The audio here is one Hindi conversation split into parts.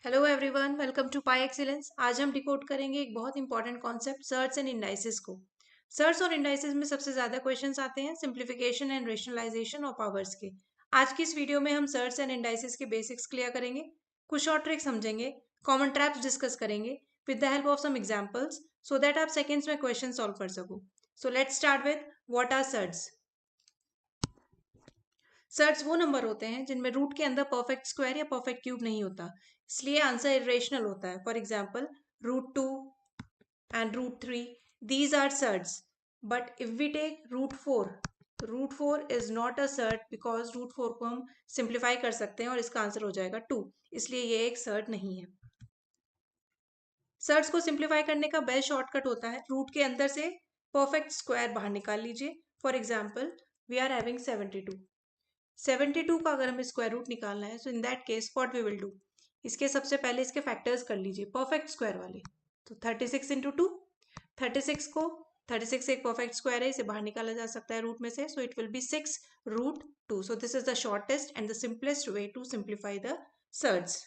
Hello everyone, welcome to Pi Excellence. आज हम डिकोड करेंगे एक बहुत important concept surds and indices को। सर्ट्स और इंडाइसेस में सबसे ज्यादा क्वेश्चंस आते हैं सिंप्लीफिकेशन एंड रेशनलाइजेशन और पावर्स के। आज की इस वीडियो में हम सर्ट्स एंड इंडाइसेस के बेसिक्स क्लियर करेंगे, कुछ और ट्रिक्स समझेंगे, कॉमन ट्रैप्स डिस्कस करेंगे with the help of some examples so that आप सेकंड्स में क्वेश्चन सॉल्व कर सको। So let's start with what are surds. Surds वो नंबर होते हैं जिनमें रूट के अंदर परफेक्ट स्क्वायर या परफेक्ट क्यूब नहीं होता, इसलिए आंसर इरेशनल होता है। For example √2 and √3, these are surds. But if we take √4 is not a surd because √4 को हम सिंप्लीफाई कर सकते हैं और इसका आंसर हो जाएगा 2, इसलिए ये एक सर्ड नहीं है। सर्ड्स को सिंप्लीफाई करने का बेस्ट शॉर्टकट होता है रूट के अंदर से परफेक्ट स्क्वायर बाहर निकाल लीजिए। For example we are having 72 का अगर हमें स्क्वायर रूट निकालना है, so in that case what we will do, इसके सबसे पहले इसके फैक्टर्स कर लीजिए परफेक्ट स्क्वायर वाले। तो 36 इंटू 2, 36 एक परफेक्ट स्क्वायर है, इसे बाहर निकाला जा सकता है रूट में से, so it will be 6√2। So this is the shortest and the simplest way to simplify the surds.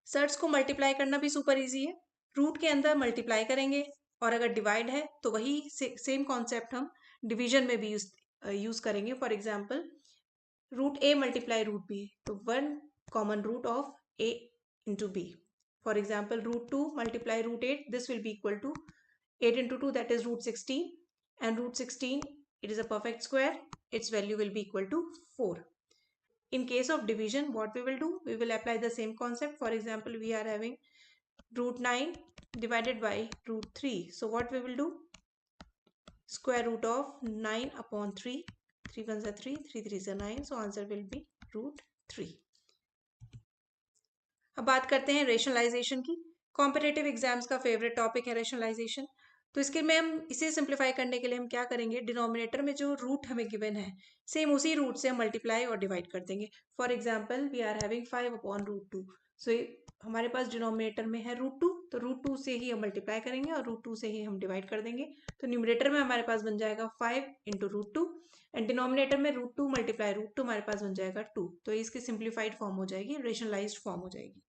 Surds को मल्टीप्लाई करना भी सुपर इजी है। रूट के अंदर मल्टीप्लाई करेंगे और अगर डिवाइड है तो वही सेम कॉन्सेप्ट हम डिवीजन में भी यूज करेंगे। For example root A multiply root B, तो one common root of A into B. For example √2 multiply √8, this will be equal to 8 into 2, that is √16, and √16, it is a perfect square, its value will be equal to 4. In case of division, what we will do, we will apply the same concept. For example, we are having √9 divided by √3, so what we will do, square root of 9 upon 3, 3 1s are 3, 3 3s are 9, so answer will be √3. अब बात करते हैं रेशनलाइजेशन की। कॉम्पिटेटिव एग्जाम्स का फेवरेट टॉपिक है रेशनलाइजेशन। तो इसके में हम इसे सिंप्लीफाई करने के लिए हम क्या करेंगे, डिनोमिनेटर में जो रूट हमें गिवन है सेम उसी रूट से हम मल्टीप्लाई और डिवाइड कर देंगे। For example we are having 5 upon √2, so हमारे पास डिनोमिनेटर में है √2, तो √2 से ही हम मल्टीप्लाई करेंगे और √2 से ही हम डिवाइड कर देंगे। तो न्यूमरेटर में हमारे पास बन जाएगा 5 इंटू √2 एंड डिनोमिनेटर में √2 मल्टीप्लाई √2 हमारे पास बन जाएगा 2। तो इसकी सिंप्लीफाइड फॉर्म हो जाएगी, रेशनलाइज्ड फॉर्म हो जाएगी।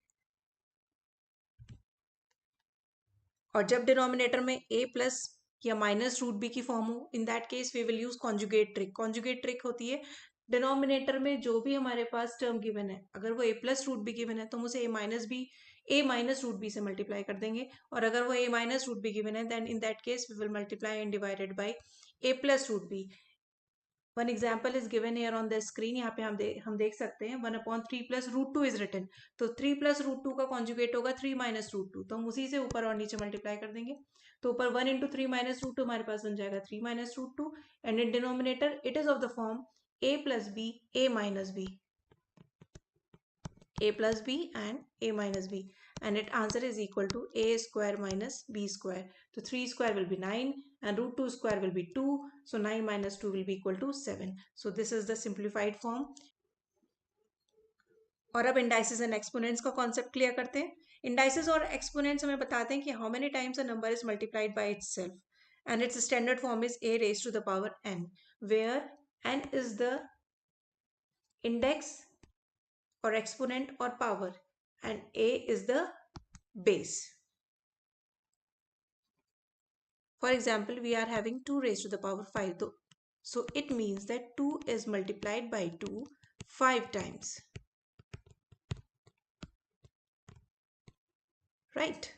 और जब डिनोमिनेटर में a प्लस या माइनस रूट बी की फॉर्म हो, in that case we will use conjugate trick. Conjugate trick होती है डिनोमिनेटर में जो भी हमारे पास टर्म गिवन है, अगर वो a plus root B given है तो हम उसे a माइनस रूट बी से मल्टीप्लाई कर देंगे, और अगर वो a minus root B given है then in that case we will multiply and divided by a plus root B. One example is given here on the screen, यहाँ पे हम देख सकते हैं 1/3 प्लस √2 इज रिटन। तो 3 प्लस √2 का कॉन्जुगेट होगा 3 माइनस √2, तो हम उसी से ऊपर और नीचे मल्टीप्लाई कर देंगे। तो ऊपर 1 इंटू 3 माइनस √2 हमारे पास बन जाएगा 3 minus √2, and in denominator it is of the form a plus B a minus B, a plus b and a minus b, and its answer is equal to a square minus b square. So 3 square will be 9 and √2 square will be 2, so 9 minus 2 will be equal to 7. So this is the simplified form. और अब इंडाइसिस एंड एक्सपोनेंट्स का कॉन्सेप्ट क्लियर करते हैं। इंडाइसिस और एक्सपोनेंट्स हमें बताते हैं कि how many times a number is multiplied by itself, and it's standard form is a raised to the power n, where n is the index or exponent or power and a is the base. For example, we are having 2 raised to the power 5, so it means that 2 is multiplied by 2 5 times, right?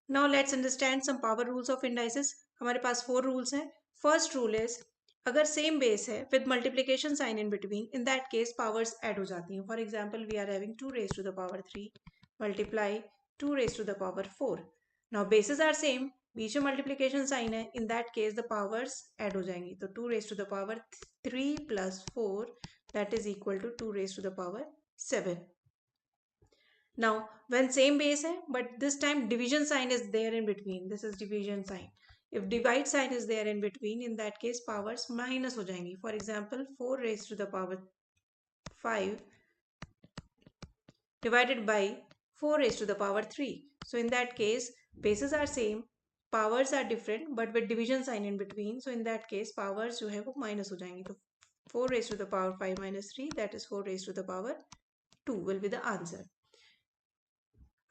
Now let's understand some power rules of indices. हमारे पास 4 rules हैं. First rule is, अगर same base है with multiplication sign in between, in that case powers add हो जाती हैं. For example, we are having 2 raised to the power 3 multiply 2 raised to the power 4. Now bases are same, बीच में मल्टीप्लीकेशन साइन है, इन that case the powers add हो जाएंगी। तो 2 raised to the power 3 plus 4, that is equal to 2 raised to the power 7. Now when same base hai but this time division sign is there in between, this is division sign, if divide sign is there in between, in that case powers minus ho jayengi. For example, 4 raised to the power 5 divided by 4 raised to the power 3, so in that case bases are same, powers are different but with division sign in between, so in that case powers जो है वो minus हो जाएंगी। तो 4 raised to the power 5 minus 3, that is 4 raised to the power 2 will be the answer.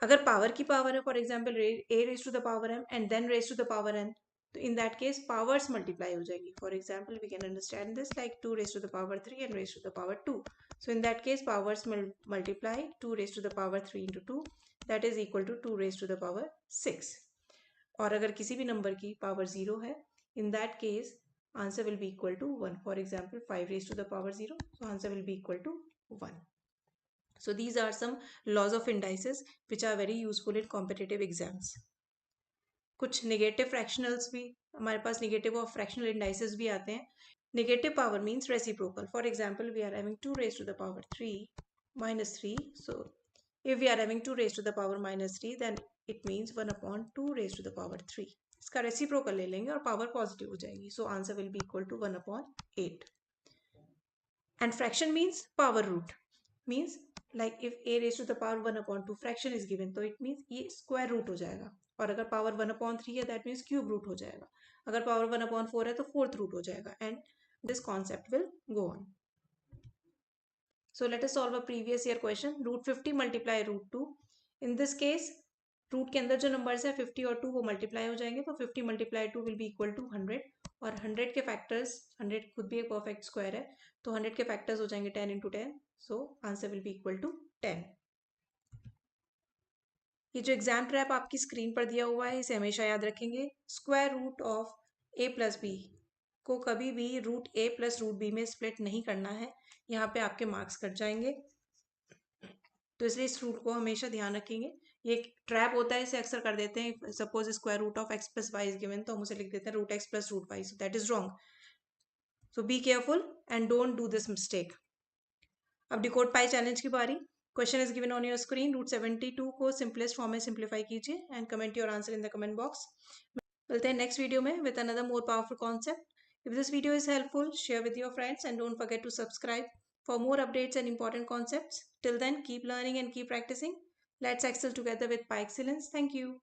अगर पावर की पावर है, for example a raised to the power m and then raised to the power n, तो in that case powers multiply हो जाएगी. For example, we can understand this like 2 raised to the power 3 and raised to the power 2. So in that case powers multiply 2 raised to the power 3 into 2, that is equal to 2 raised to the power 6. और अगर किसी भी नंबर की पावर 0 है, in that case answer will be equal to 1. For example, 5 raised to the power 0, so answer will be equal to 1. So these are some laws of indices which are very useful in competitive exams. कुछ नेगेटिव फ्रैक्शनल्स भी हमारे पास, नेगेटिव और फ्रैक्शनल इंडाइसेस भी आते हैं. Negative power means reciprocal. For example, we are having 2 raised to the power 3 minus 3. So if we are having 2 raised to the power minus 3, then it means 1 upon 2 raised to the power 3. इसका रेसिप्रोकल ले लेंगे और पावर पॉजिटिव हो जाएगी. So answer will be equal to 1 upon 8. And fraction means power root. Means like if a raised to the power 1 upon 2 fraction is given, तो it means ये स्क्वायर रूट हो जाएगा. और अगर पावर 1 upon 3 है, दैट मीन्स क्यूब रूट हो जाएगा. अगर पावर 1 upon 4 है तो फोर्थ रूट हो जाएगा. And this concept will go on. So let us solve a previous year question. root 50 multiply root 2. In this case, root के अंदर जो नंबर्स है 50 और 2 वो मल्टीप्लाई हो जाएंगे. तो 50 multiply 2 will be equal to 100. और 100 के फैक्टर्स, 100 खुद भी एक परफेक्ट स्क्वायर है, तो 100 के फैक्टर्स हो जाएंगे 10 into 10. So answer will be equal to 10. ये जो एग्जाम ट्रैप आपकी स्क्रीन पर दिया हुआ है, इसे हमेशा याद रखेंगे. Square root of a plus B को कभी भी root a plus root B में स्प्लिट नहीं करना है. यहाँ पे आपके मार्क्स कट जाएंगे, तो इसलिए इस रूल को हमेशा ध्यान रखेंगे. ये एक ट्रैप होता है, इसे अक्सर कर देते हैं. Suppose square root of x plus Y is given, तो हम उसे लिख देते हैं root x plus root Y. So that is wrong. So be careful and don't do this mistake. अब डिकोड पाई चैलेंज की बारी. Question is given on your screen. Root 72 को सिंपलेस्ट फॉर्म में सिंप्लीफाई कीजिए and comment your answer in the comment box. मिलते हैं नेक्स्ट वीडियो में with another more powerful concept. If this video is helpful, share with your friends and don't forget to subscribe for more updates and important concepts. Till then, keep learning and keep practicing. Let's excel together with Pi Excellence. Thank you.